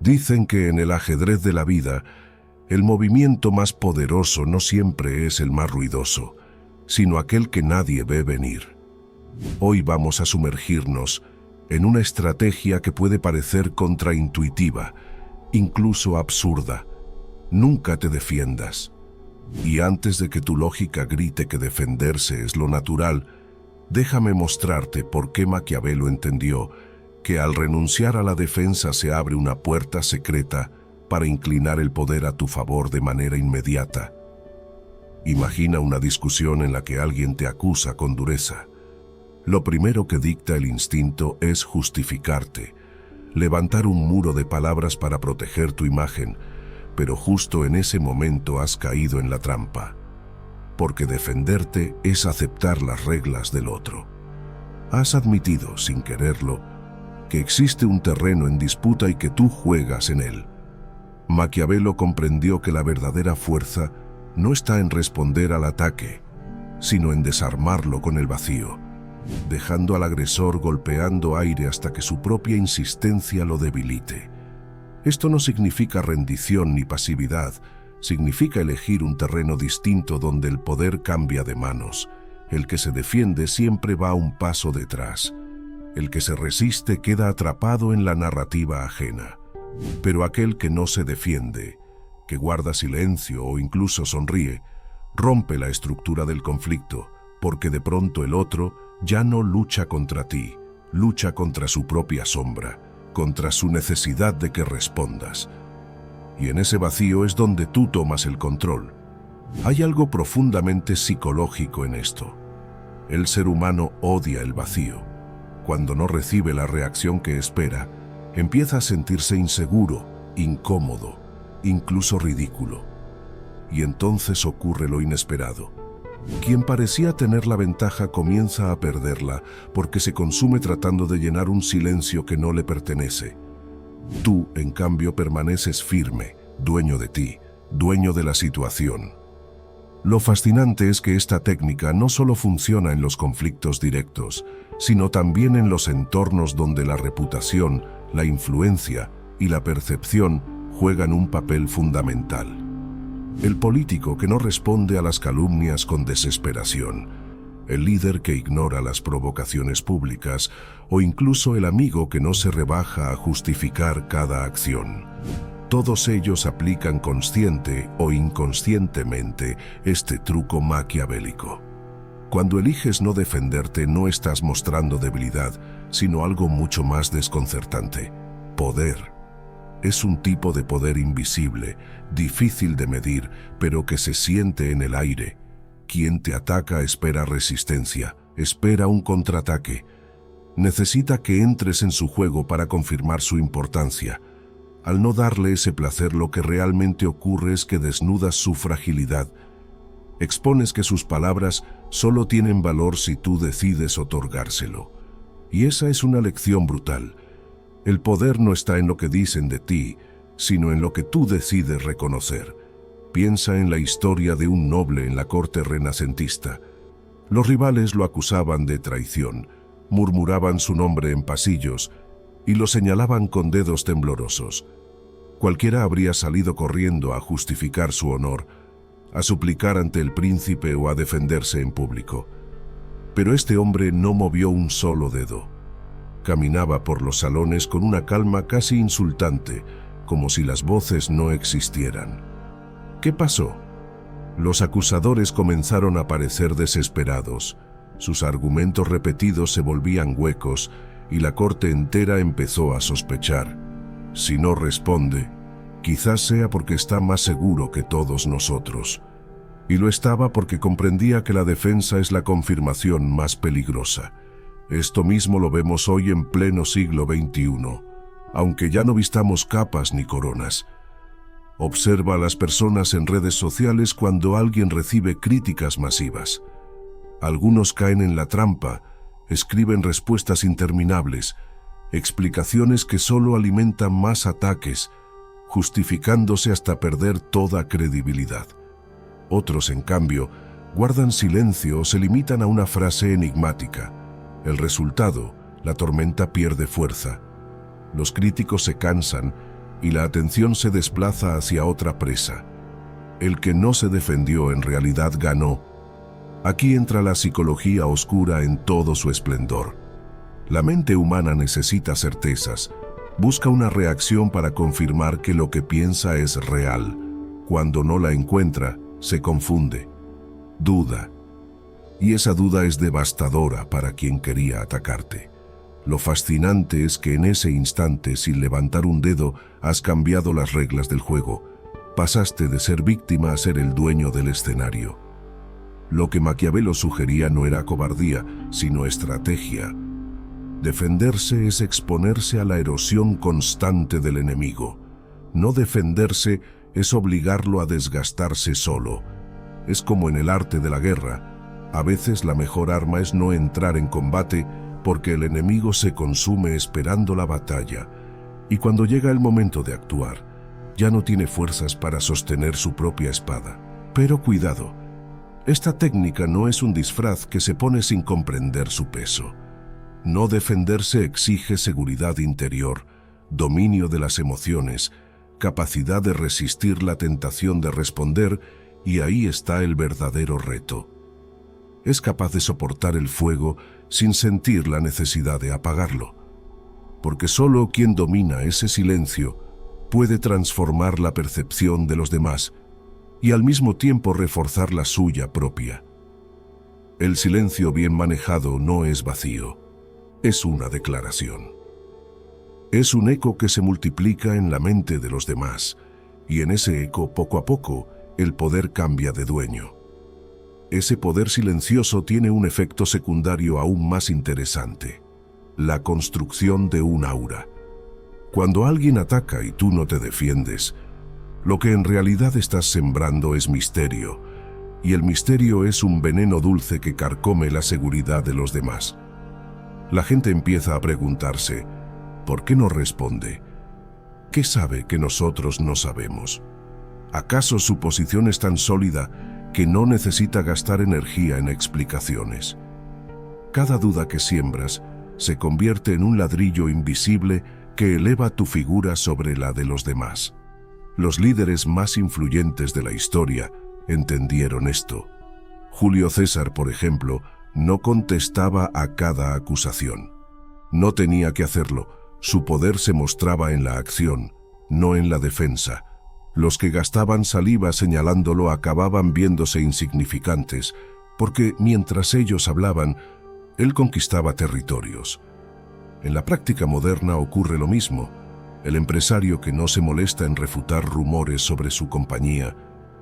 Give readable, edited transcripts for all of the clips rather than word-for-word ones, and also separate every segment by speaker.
Speaker 1: Dicen que en el ajedrez de la vida, el movimiento más poderoso no siempre es el más ruidoso, sino aquel que nadie ve venir. Hoy vamos a sumergirnos en una estrategia que puede parecer contraintuitiva, incluso absurda. Nunca te defiendas. Y antes de que tu lógica grite que defenderse es lo natural, déjame mostrarte por qué Maquiavelo entendió que al renunciar a la defensa se abre una puerta secreta para inclinar el poder a tu favor de manera inmediata. Imagina una discusión en la que alguien te acusa con dureza. Lo primero que dicta el instinto es justificarte, levantar un muro de palabras para proteger tu imagen, pero justo en ese momento has caído en la trampa, porque defenderte es aceptar las reglas del otro. Has admitido, sin quererlo, que existe un terreno en disputa y que tú juegas en él. Maquiavelo comprendió que la verdadera fuerza no está en responder al ataque, sino en desarmarlo con el vacío, dejando al agresor golpeando aire hasta que su propia insistencia lo debilite. Esto no significa rendición ni pasividad, significa elegir un terreno distinto donde el poder cambia de manos. El que se defiende siempre va un paso detrás. El que se resiste queda atrapado en la narrativa ajena. Pero aquel que no se defiende, que guarda silencio o incluso sonríe, rompe la estructura del conflicto, porque de pronto el otro ya no lucha contra ti, lucha contra su propia sombra, contra su necesidad de que respondas. Y en ese vacío es donde tú tomas el control. Hay algo profundamente psicológico en esto. El ser humano odia el vacío. Cuando no recibe la reacción que espera, empieza a sentirse inseguro, incómodo, incluso ridículo. Y entonces ocurre lo inesperado. Quien parecía tener la ventaja comienza a perderla porque se consume tratando de llenar un silencio que no le pertenece. Tú, en cambio, permaneces firme, dueño de ti, dueño de la situación. Lo fascinante es que esta técnica no solo funciona en los conflictos directos, sino también en los entornos donde la reputación, la influencia y la percepción juegan un papel fundamental. El político que no responde a las calumnias con desesperación, el líder que ignora las provocaciones públicas o incluso el amigo que no se rebaja a justificar cada acción. Todos ellos aplican consciente o inconscientemente este truco maquiavélico. Cuando eliges no defenderte, no estás mostrando debilidad, sino algo mucho más desconcertante: poder. Es un tipo de poder invisible, difícil de medir, pero que se siente en el aire. Quien te ataca espera resistencia, espera un contraataque. Necesita que entres en su juego para confirmar su importancia. Al no darle ese placer, lo que realmente ocurre es que desnudas su fragilidad. Expones que sus palabras solo tienen valor si tú decides otorgárselo. Y esa es una lección brutal. El poder no está en lo que dicen de ti, sino en lo que tú decides reconocer. Piensa en la historia de un noble en la corte renacentista. Los rivales lo acusaban de traición, murmuraban su nombre en pasillos y lo señalaban con dedos temblorosos. Cualquiera habría salido corriendo a justificar su honor, a suplicar ante el príncipe o a defenderse en público. Pero este hombre no movió un solo dedo. Caminaba por los salones con una calma casi insultante, como si las voces no existieran. ¿Qué pasó? Los acusadores comenzaron a parecer desesperados. Sus argumentos repetidos se volvían huecos y la corte entera empezó a sospechar. Si no responde, quizás sea porque está más seguro que todos nosotros. Y lo estaba porque comprendía que la defensa es la confirmación más peligrosa. Esto mismo lo vemos hoy en pleno siglo XXI, aunque ya no vistamos capas ni coronas. Observa a las personas en redes sociales cuando alguien recibe críticas masivas. Algunos caen en la trampa, escriben respuestas interminables, explicaciones que solo alimentan más ataques, justificándose hasta perder toda credibilidad. Otros, en cambio, guardan silencio o se limitan a una frase enigmática. El resultado, la tormenta pierde fuerza. Los críticos se cansan y la atención se desplaza hacia otra presa. El que no se defendió en realidad ganó. Aquí entra la psicología oscura en todo su esplendor. La mente humana necesita certezas, busca una reacción para confirmar que lo que piensa es real. Cuando no la encuentra, se confunde, duda. Y esa duda es devastadora para quien quería atacarte. Lo fascinante es que en ese instante, sin levantar un dedo, has cambiado las reglas del juego. Pasaste de ser víctima a ser el dueño del escenario. Lo que Maquiavelo sugería no era cobardía, sino estrategia. Defenderse es exponerse a la erosión constante del enemigo. No defenderse es obligarlo a desgastarse solo. Es como en el arte de la guerra. A veces la mejor arma es no entrar en combate porque el enemigo se consume esperando la batalla. Y cuando llega el momento de actuar, ya no tiene fuerzas para sostener su propia espada. Pero cuidado, esta técnica no es un disfraz que se pone sin comprender su peso. No defenderse exige seguridad interior, dominio de las emociones, capacidad de resistir la tentación de responder, y ahí está el verdadero reto. Es capaz de soportar el fuego sin sentir la necesidad de apagarlo, porque solo quien domina ese silencio puede transformar la percepción de los demás y al mismo tiempo reforzar la suya propia. El silencio bien manejado no es vacío, es una declaración. Es un eco que se multiplica en la mente de los demás, y en ese eco, poco a poco, el poder cambia de dueño. Ese poder silencioso tiene un efecto secundario aún más interesante: la construcción de un aura. Cuando alguien ataca y tú no te defiendes, lo que en realidad estás sembrando es misterio, y el misterio es un veneno dulce que carcome la seguridad de los demás. La gente empieza a preguntarse, ¿por qué no responde? ¿Qué sabe que nosotros no sabemos? ¿Acaso su posición es tan sólida que no necesita gastar energía en explicaciones? Cada duda que siembras se convierte en un ladrillo invisible que eleva tu figura sobre la de los demás. Los líderes más influyentes de la historia entendieron esto. Julio César, por ejemplo, no contestaba a cada acusación. No tenía que hacerlo. Su poder se mostraba en la acción, no en la defensa. Los que gastaban saliva señalándolo acababan viéndose insignificantes, porque mientras ellos hablaban, él conquistaba territorios. En la práctica moderna ocurre lo mismo. El empresario que no se molesta en refutar rumores sobre su compañía,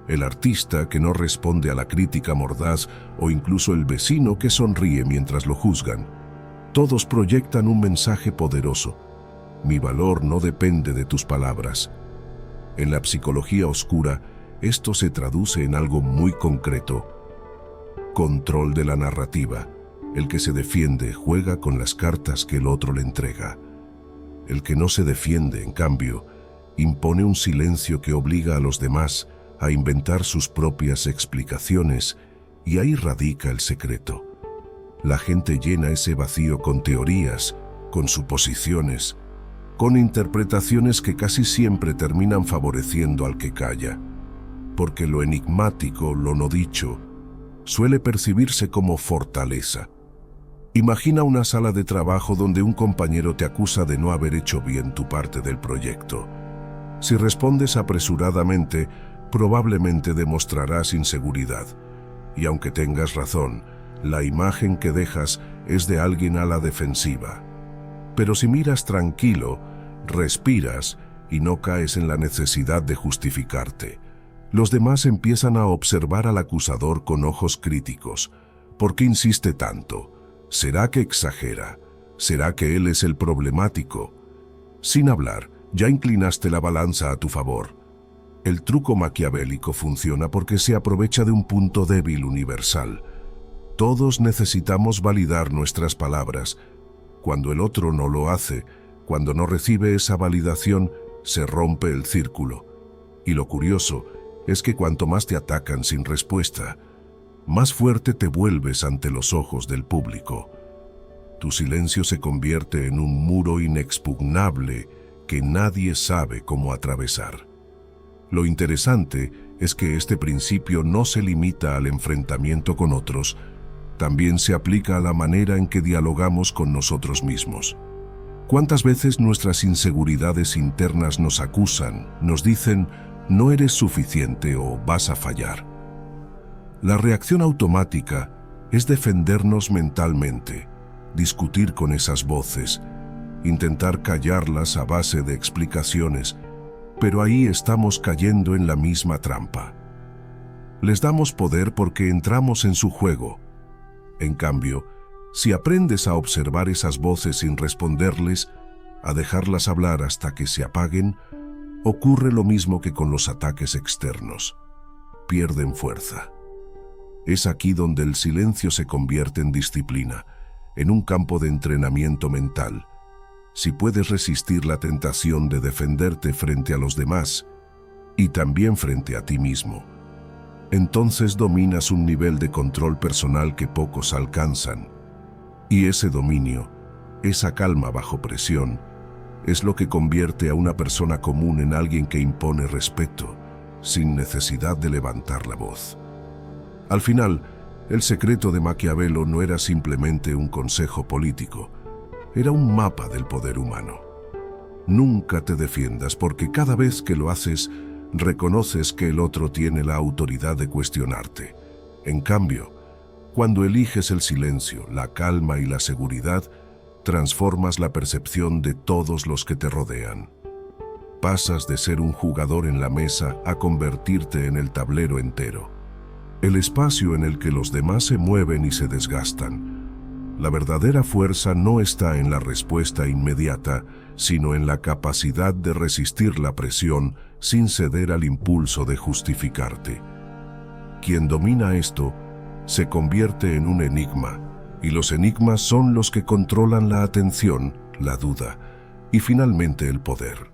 Speaker 1: el artista que no responde a la crítica mordaz o incluso el vecino que sonríe mientras lo juzgan. Todos proyectan un mensaje poderoso. Mi valor no depende de tus palabras. En la psicología oscura, esto se traduce en algo muy concreto: control de la narrativa. El que se defiende juega con las cartas que el otro le entrega. El que no se defiende, en cambio, impone un silencio que obliga a los demás a inventar sus propias explicaciones, y ahí radica el secreto. La gente llena ese vacío con teorías, con suposiciones, con interpretaciones que casi siempre terminan favoreciendo al que calla, porque lo enigmático, lo no dicho, suele percibirse como fortaleza. Imagina una sala de trabajo donde un compañero te acusa de no haber hecho bien tu parte del proyecto. Si respondes apresuradamente, probablemente demostrarás inseguridad. Y aunque tengas razón, la imagen que dejas es de alguien a la defensiva. Pero si miras tranquilo, respiras y no caes en la necesidad de justificarte, los demás empiezan a observar al acusador con ojos críticos. ¿Por qué insiste tanto? ¿Será que exagera? ¿Será que él es el problemático? Sin hablar, ya inclinaste la balanza a tu favor. El truco maquiavélico funciona porque se aprovecha de un punto débil universal. Todos necesitamos validar nuestras palabras. Cuando el otro no lo hace, cuando no recibe esa validación, se rompe el círculo. Y lo curioso es que cuanto más te atacan sin respuesta, más fuerte te vuelves ante los ojos del público. Tu silencio se convierte en un muro inexpugnable que nadie sabe cómo atravesar. Lo interesante es que este principio no se limita al enfrentamiento con otros, también se aplica a la manera en que dialogamos con nosotros mismos. ¿Cuántas veces nuestras inseguridades internas nos acusan, nos dicen, no eres suficiente o vas a fallar? La reacción automática es defendernos mentalmente, discutir con esas voces, intentar callarlas a base de explicaciones, pero ahí estamos cayendo en la misma trampa. Les damos poder porque entramos en su juego. En cambio, si aprendes a observar esas voces sin responderles, a dejarlas hablar hasta que se apaguen, ocurre lo mismo que con los ataques externos. Pierden fuerza. Es aquí donde el silencio se convierte en disciplina, en un campo de entrenamiento mental. Si puedes resistir la tentación de defenderte frente a los demás y también frente a ti mismo, entonces dominas un nivel de control personal que pocos alcanzan. Y ese dominio, esa calma bajo presión, es lo que convierte a una persona común en alguien que impone respeto, sin necesidad de levantar la voz. Al final, el secreto de Maquiavelo no era simplemente un consejo político, era un mapa del poder humano. Nunca te defiendas porque cada vez que lo haces, reconoces que el otro tiene la autoridad de cuestionarte. En cambio, cuando eliges el silencio, la calma y la seguridad, transformas la percepción de todos los que te rodean. Pasas de ser un jugador en la mesa a convertirte en el tablero entero, el espacio en el que los demás se mueven y se desgastan. La verdadera fuerza no está en la respuesta inmediata, sino en la capacidad de resistir la presión sin ceder al impulso de justificarte. Quien domina esto se convierte en un enigma, y los enigmas son los que controlan la atención, la duda y finalmente el poder.